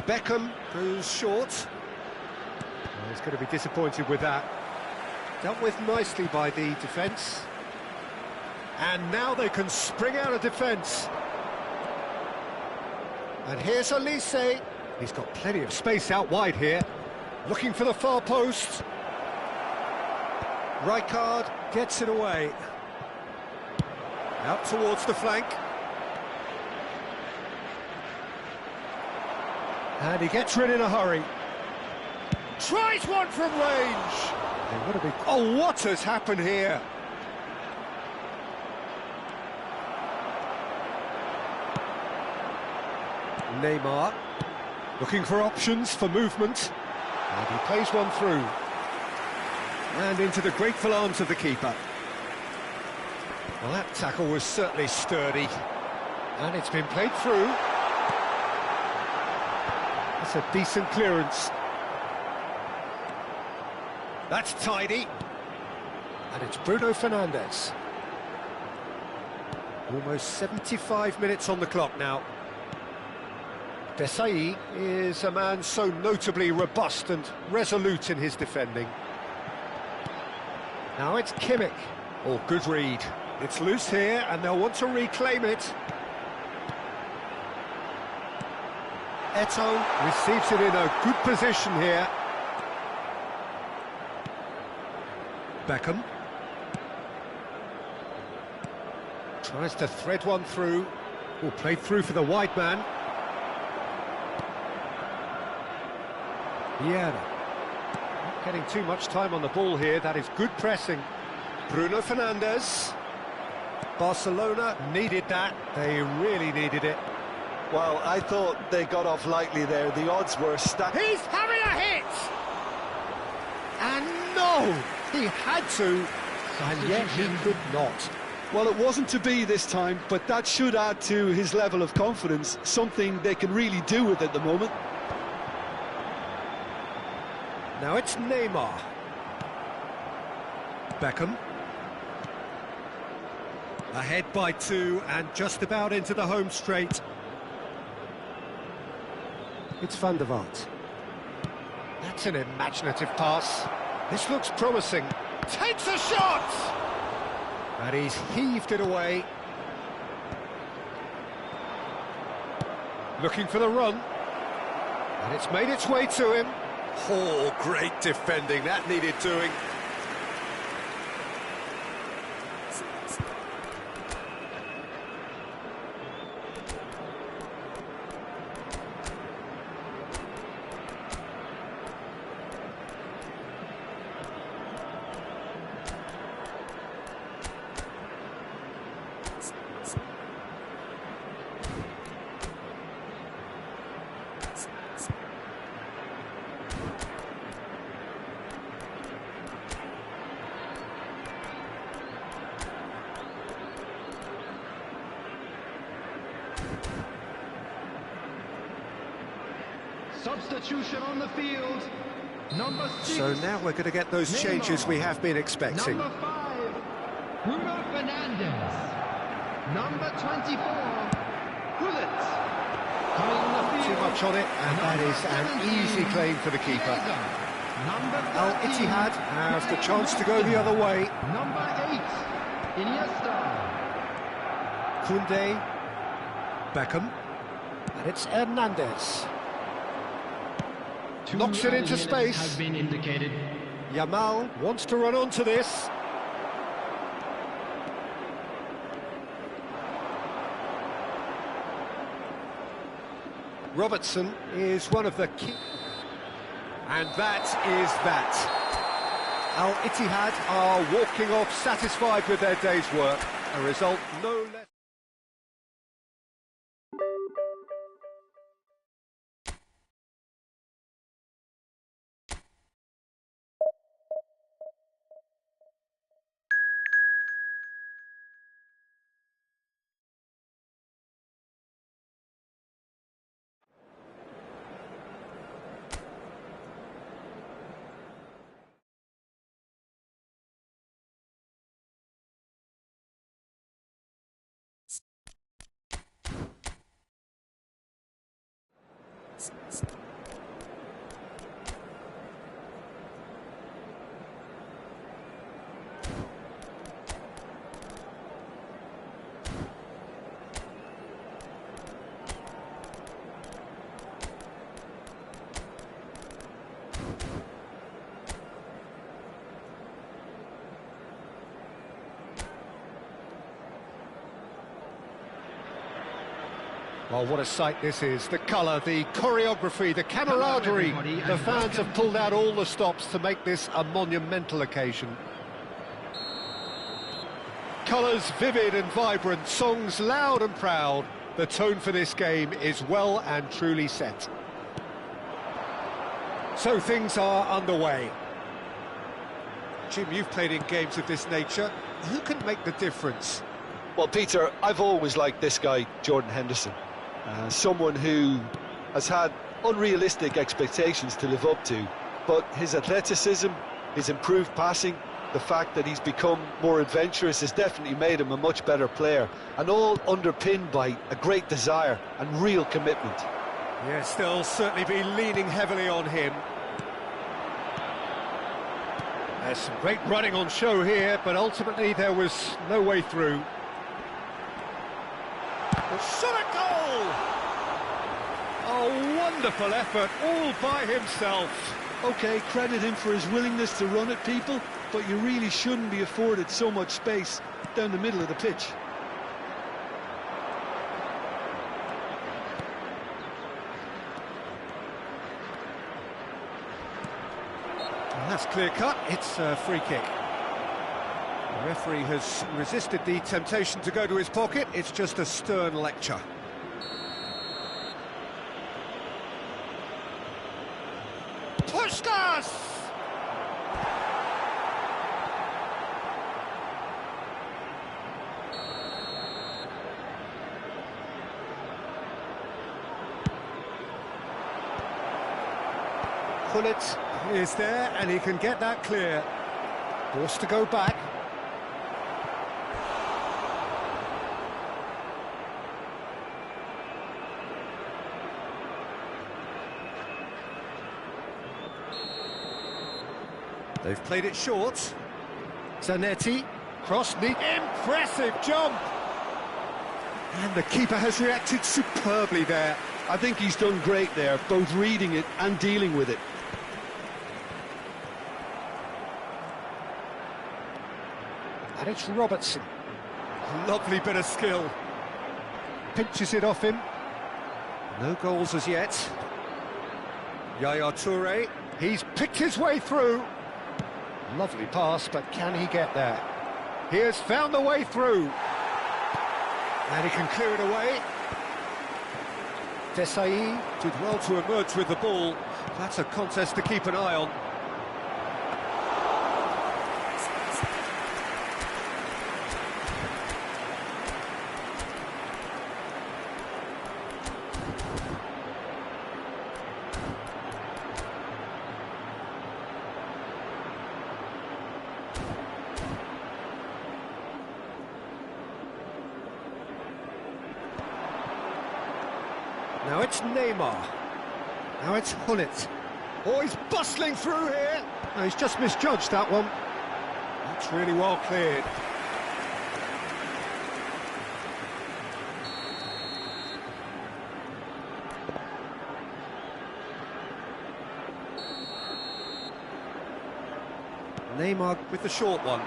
Beckham goes short. Well, he's going to be disappointed with that. Dealt with nicely by the defence. And now they can spring out of defence. And here's Olise. He's got plenty of space out wide here. Looking for the far post. Rijkaard gets it away. Out towards the flank. And he gets rid in a hurry. Tries one from range. Oh, what has happened here? Neymar. Looking for options for movement. And he plays one through. And into the grateful arms of the keeper. Well, that tackle was certainly sturdy. And it's been played through. That's a decent clearance. That's tidy. And it's Bruno Fernandes. Almost 75 minutes on the clock now. Desai is a man so notably robust and resolute in his defending. Now it's Kimmich. Oh, good read. It's loose here and they'll want to reclaim it. Eto receives it in a good position here. Beckham. Tries to thread one through. Oh, played through for the wide man. Vieira. Not getting too much time on the ball here. That is good pressing. Bruno Fernandes. Barcelona needed that. They really needed it. Well, I thought they got off lightly there. The odds were stacked. He's having a hit! And no! He had to, and yet he could not. Well, it wasn't to be this time, but that should add to his level of confidence, something they can really do with at the moment. Now it's Neymar. Beckham. Ahead by 2 and just about into the home straight. It's Van der Vaart. That's an imaginative pass. This looks promising. Takes a shot! And he's heaved it away. Looking for the run. And it's made its way to him. Oh, great defending. That needed doing. Substitution on the field. Number 6. So now we're going to get those changes we have been expecting. Number 5, Bruno Fernandes. Number 24, Gullit. Coming on the field. Too much on it, and that is an easy claim for the keeper. Number 13, Al Ittihad have the chance to go the other way. Number 8, Iniesta. Koundé. Beckham. And it's Hernandez. Knocks it into space. Has been indicated. Yamal wants to run onto this. Robertson is one of the key... And that is that. Al Ittihad are walking off satisfied with their day's work. A result no less... Well, what a sight this is. The colour, the choreography, the camaraderie. The fans have pulled out all the stops to make this a monumental occasion. Colours vivid and vibrant, songs loud and proud. The tone for this game is well and truly set. So things are underway. Jim, you've played in games of this nature. Who can make the difference? Well, Peter, I've always liked this guy, Jordan Henderson. Someone who has had unrealistic expectations to live up to, but his athleticism, his improved passing, the fact that he's become more adventurous has definitely made him a much better player, and all underpinned by a great desire and real commitment. Yes, they'll certainly be leaning heavily on him. There's some great running on show here, but ultimately there was no way through. Shot a goal! A wonderful effort, all by himself. OK, credit him for his willingness to run at people, but you really shouldn't be afforded so much space down the middle of the pitch. And that's clear-cut, it's a free kick. The referee has resisted the temptation to go to his pocket. It's just a stern lecture. Puskas! Gullit is there, and he can get that clear. Forced to go back. They've played it short. Zanetti, cross, neat, impressive jump! And the keeper has reacted superbly there. I think he's done great there, both reading it and dealing with it. And it's Robertson. Lovely bit of skill. Pinches it off him. No goals as yet. Yaya Toure, he's picked his way through. Lovely pass, but can he get there? He has found the way through. And he can clear it away. Desai did well to emerge with the ball. That's a contest to keep an eye on. Now it's Neymar. Now it's Gullit. Oh, he's bustling through here. No, he's just misjudged that one. That's really well cleared. Neymar with the short one.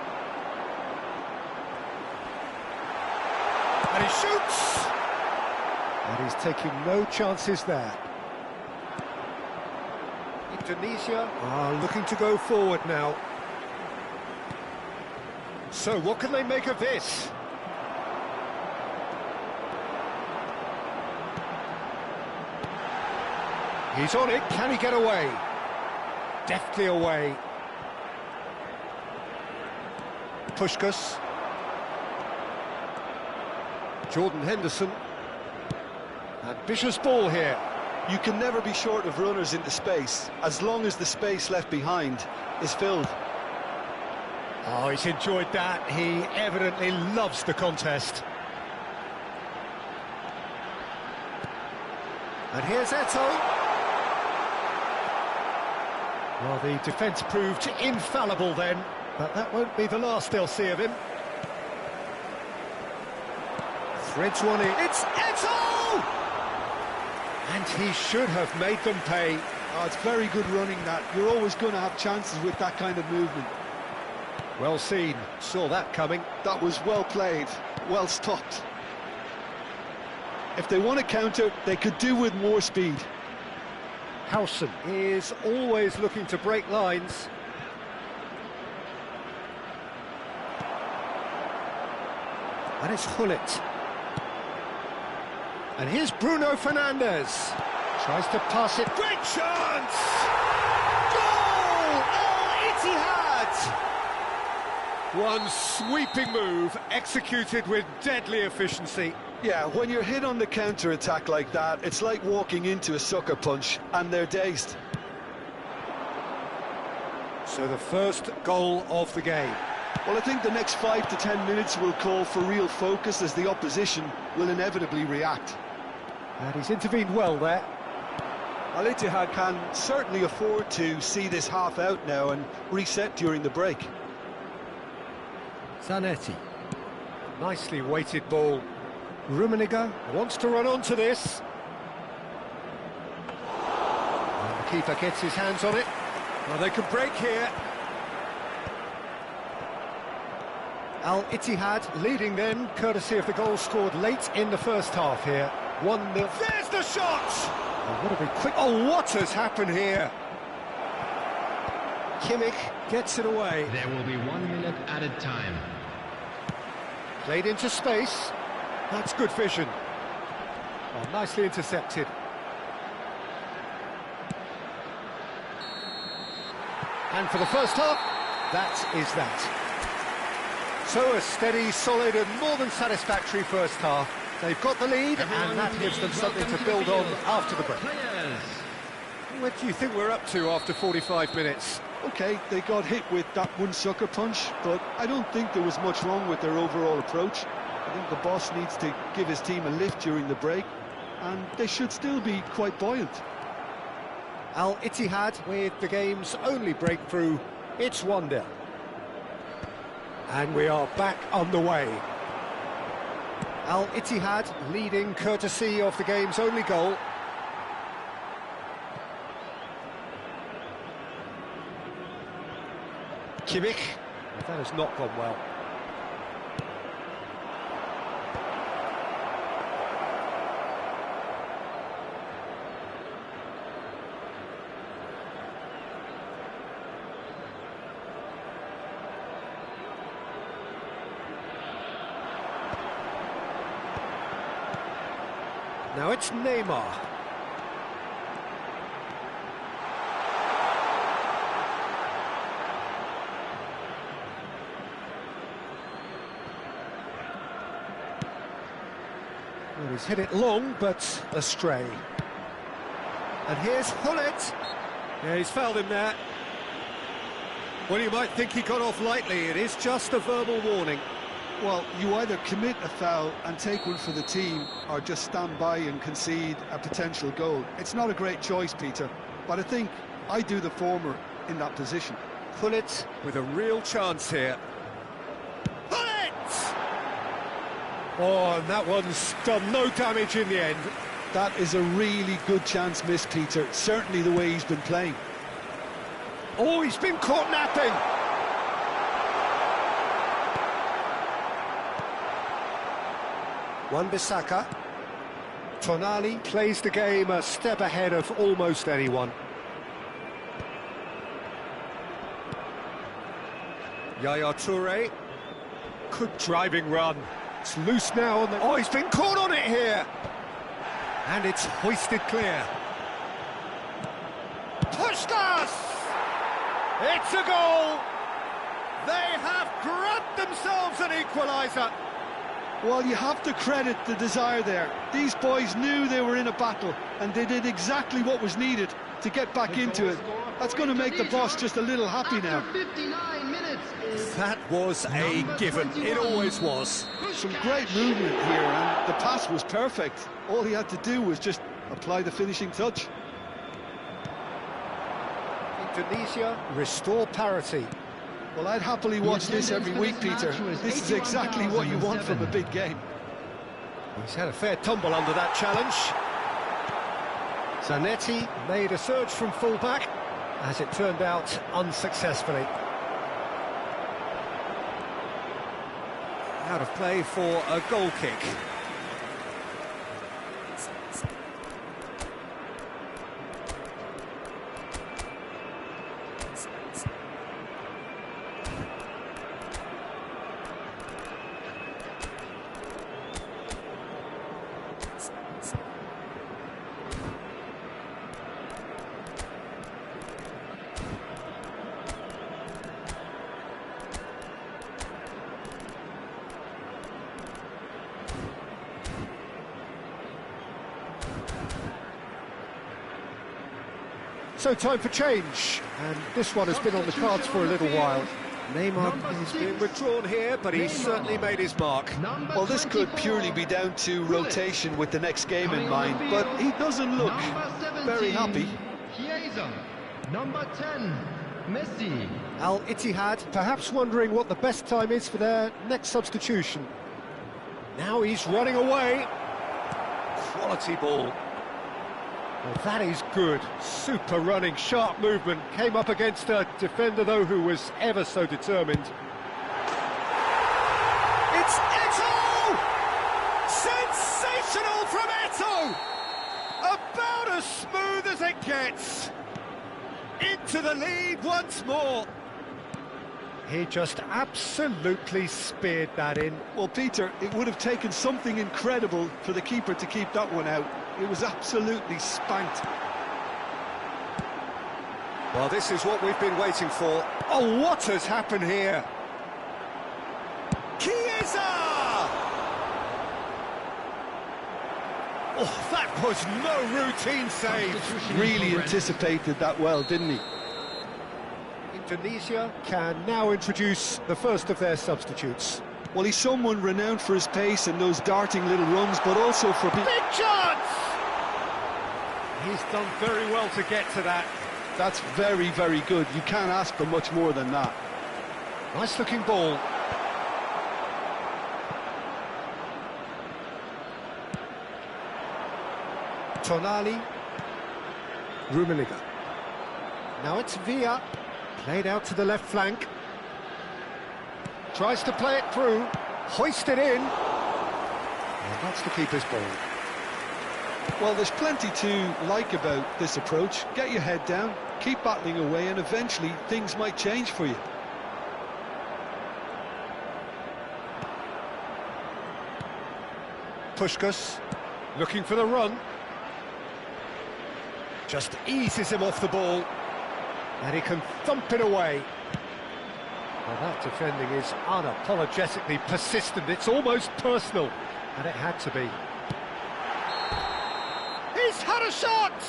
And he shoots! And he's taking no chances there. Indonesia are looking to go forward now. So what can they make of this? He's on it, can he get away? Deftly away. Puskás. Jordan Henderson. Ambitious ball here. You can never be short of runners into space, as long as the space left behind is filled. Oh, he's enjoyed that. He evidently loves the contest. And here's Eto'o. Well, the defence proved infallible then, but that won't be the last they'll see of him. Threads one in. It's Eto'o! And he should have made them pay. Oh, it's very good running that. You're always going to have chances with that kind of movement. Well seen. Saw that coming. That was well played, well stopped. If they want to counter, they could do with more speed. Howson is always looking to break lines. And it's Gullit. And here's Bruno Fernandes. Tries to pass it. Great chance! Goal! Al-Ittihad! One sweeping move, executed with deadly efficiency. Yeah, when you're hit on the counter-attack like that, it's like walking into a sucker punch, and they're dazed. So the first goal of the game. Well, I think the next 5 to 10 minutes will call for real focus, as the opposition will inevitably react. And he's intervened well there. Al-Ittihad can certainly afford to see this half out now and reset during the break. Zanetti. Nicely weighted ball. Rummenigge wants to run onto this. And the keeper gets his hands on it. Well, they can break here. Al-Ittihad leading then, courtesy of the goal scored late in the first half here. 1-0. There's the shot! Oh, what a big quick... Oh, what has happened here? Kimmich gets it away. There will be 1 minute added time. Played into space. That's good vision. Oh, nicely intercepted. And for the first half, that is that. So a steady, solid and more than satisfactory first half. They've got the lead, and that gives them something to build on after the break. What do you think we're up to after 45 minutes? OK, they got hit with that one sucker punch, but I don't think there was much wrong with their overall approach. I think the boss needs to give his team a lift during the break, and they should still be quite buoyant. Al Ittihad with the game's only breakthrough. It's 1-0. And we are back on the way. Al Ittihad leading courtesy of the game's only goal. Kimmich. That has not gone well. Now it's Neymar. Well, he's hit it long, but astray. And here's Hullet. Yeah, he's fouled him there. Well, you might think he got off lightly. It is just a verbal warning. Well, you either commit a foul and take one for the team, or just stand by and concede a potential goal. It's not a great choice, Peter, but I think I do the former in that position. Hullet with a real chance here. Hullet! Oh, and that one's done no damage in the end. That is a really good chance missed, Peter, certainly the way he's been playing. Oh, he's been caught napping. Wan-Bissaka. Tonali plays the game a step ahead of almost anyone. Yaya Toure. Good driving run. It's loose now on the... Oh, he's been caught on it here. And it's hoisted clear. Puskás! It's a goal! They have grabbed themselves an equaliser. Well, you have to credit the desire there. These boys knew they were in a battle, and they did exactly what was needed to get back into it. That's going to make the boss just a little happy now. 59 minutes. That was a given. It always was. Some great movement here, and the pass was perfect. All he had to do was just apply the finishing touch. Indonesia restore parity. Well, I'd happily watch this every week, Peter. This is exactly what you want from a big game. He's had a fair tumble under that challenge. Zanetti made a surge from full-back, as it turned out unsuccessfully. Out of play for a goal kick. So time for change, and this one has been on the cards for a little while. Neymar is being withdrawn here, but he's certainly made his mark. Well, this could purely be down to rotation with the next game in mind, but he doesn't look very happy. Number 10, Messi. Al Ittihad perhaps wondering what the best time is for their next substitution. Now he's running away. Quality ball. Well, that is good. Super running, sharp movement. Came up against a defender, though, who was ever so determined. It's Eto'o! Sensational from Eto'o! About as smooth as it gets. Into the lead once more. He just absolutely speared that in. Well, Peter, it would have taken something incredible for the keeper to keep that one out. It was absolutely spanked. Well, this is what we've been waiting for. Oh, what has happened here? Chiesa! Oh, that was no routine save. Really anticipated that well, didn't he? Indonesia can now introduce the first of their substitutes. Well, he's someone renowned for his pace and those darting little runs, but also for... Big chance! He's done very well to get to that. That's very, very good. You can't ask for much more than that. Nice looking ball. Tonali. Rummenigge. Now it's Villa. Played out to the left flank. Tries to play it through. Hoisted in. And that's the keeper's ball. Well, there's plenty to like about this approach. Get your head down, keep battling away, and eventually things might change for you. Puskás looking for the run. Just eases him off the ball. And he can thump it away. Well, that defending is unapologetically persistent. It's almost personal. And it had to be. He's had a shot!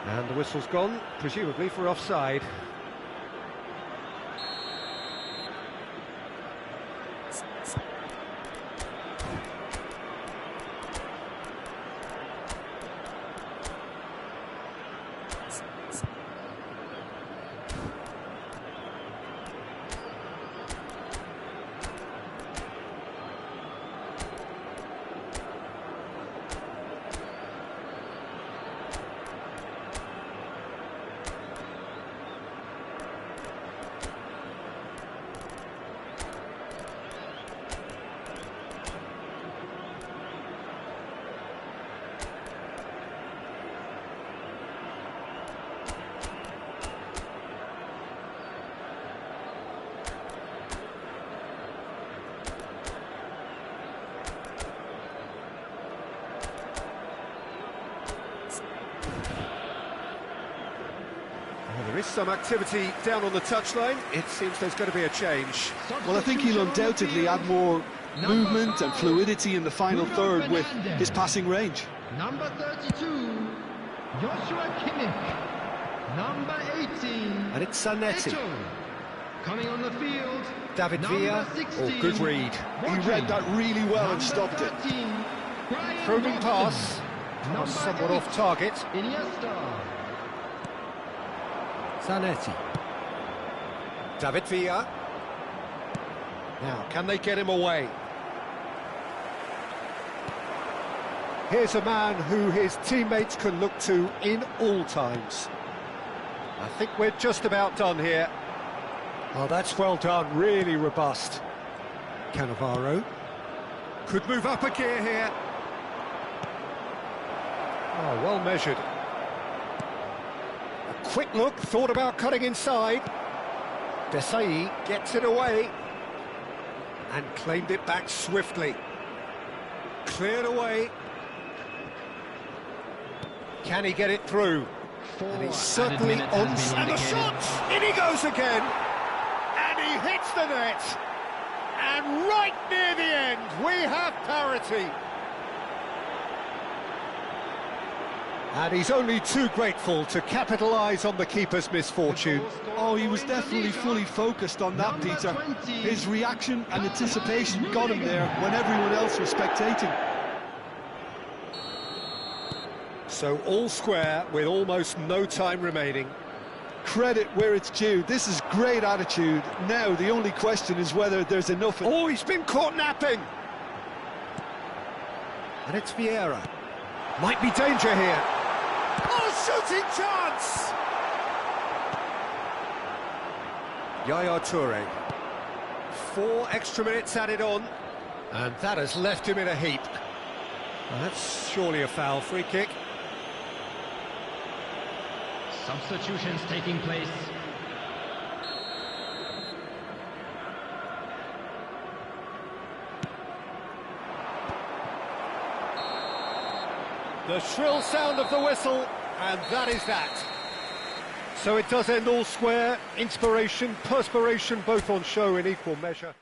And the whistle's gone, presumably for offside. There is some activity down on the touchline. It seems there's going to be a change. Well, I think he'll undoubtedly add more movement and fluidity in the final third with his passing range. Number 32, Joshua Kimmich. Number 18, And it's Zanetti. Eto. Coming on the field, David Villa. Oh, good read. He read that really well and stopped it. Probing pass. Was somewhat off target. Iniesta. Zanetti. David Villa. Now, can they get him away? Here's a man who his teammates can look to in all times. I think we're just about done here. Oh, that's well done, really robust. Cannavaro. Could move up a gear here. Oh, well measured. A quick look, thought about cutting inside. Desai gets it away. And claimed it back swiftly. Cleared away. Can he get it through? And he's certainly on. And the shot! In he goes again! And he hits the net! And right near the end, we have parity. And he's only too grateful to capitalise on the keeper's misfortune. Oh, he was definitely fully focused on that, Peter. His reaction and anticipation got him there when everyone else was spectating. So all square with almost no time remaining. Credit where it's due. This is great attitude. Now the only question is whether there's enough... Oh, he's been caught napping! And it's Vieira. Might be danger here. Oh, shooting chance! Yaya Toure. 4 extra minutes added on. And that has left him in a heap. Well, that's surely a foul. Free kick. Substitutions taking place. The shrill sound of the whistle, and that is that. So it does end all square. Inspiration, perspiration, both on show in equal measure.